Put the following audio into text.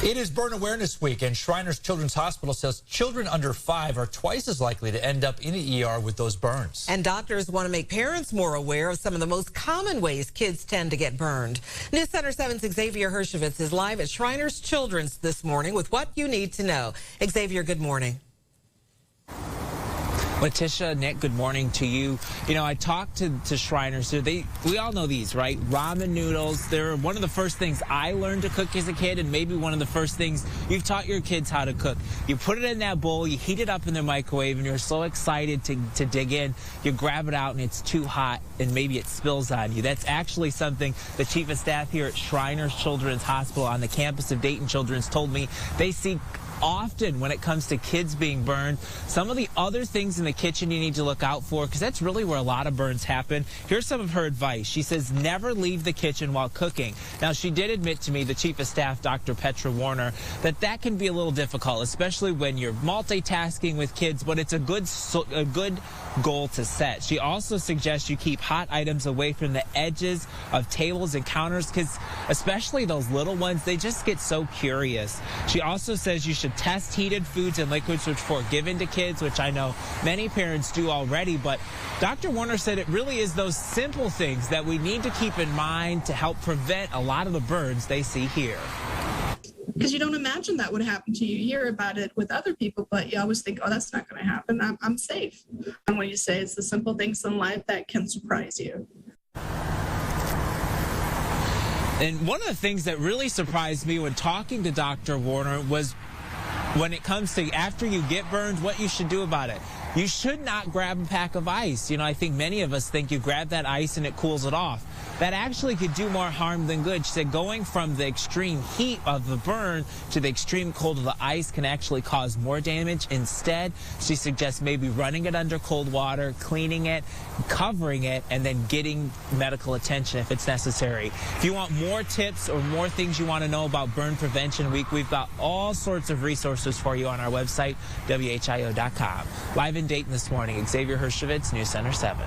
It is Burn Awareness Week, and Shriners Children's Hospital says children under 5 are twice as likely to end up in the ER with those burns. And doctors want to make parents more aware of some of the most common ways kids tend to get burned. News Center 7's Xavier Hershevitz is live at Shriners Children's this morning with what you need to know. Xavier, good morning. Letitia, Nick, good morning to you. You know, I talked to Shriners. We all know these, right? Ramen noodles. They're one of the first things I learned to cook as a kid, and maybe one of the first things you've taught your kids how to cook. You put it in that bowl, you heat it up in the microwave, and you're so excited to dig in. You grab it out, and it's too hot, and maybe it spills on you. That's actually something the chief of staff here at Shriners Children's Hospital on the campus of Dayton Children's told me they see often when it comes to kids being burned. Some of the other things in the kitchen you need to look out for, because that's really where a lot of burns happen. Here's some of her advice. She says never leave the kitchen while cooking. Now, she did admit to me, the chief of staff, Dr. Petra Warner, that can be a little difficult, especially when you're multitasking with kids, but it's a good goal to set. She also suggests you keep hot items away from the edges of tables and counters, because especially those little ones, they just get so curious. She also says you should test heated foods and liquids before given to kids, which I know many parents do already, but Dr. Warner said it really is those simple things that we need to keep in mind to help prevent a lot of the burns they see here. Because you don't imagine that would happen to you. You hear about it with other people, but you always think, oh, that's not going to happen. I'm safe. And when you say it's the simple things in life that can surprise you. And one of the things that really surprised me when talking to Dr. Warner was when it comes to after you get burned, what you should do about it. You should not grab a pack of ice. You know, I think many of us think you grab that ice and it cools it off. That actually could do more harm than good. She said going from the extreme heat of the burn to the extreme cold of the ice can actually cause more damage. Instead, she suggests maybe running it under cold water, cleaning it, covering it, and then getting medical attention if it's necessary. If you want more tips or more things you want to know about Burn Prevention Week, we've got all sorts of resources for you on our website, WHIO.com. Live in Dayton this morning, Xavier Hershevitz, News Center 7.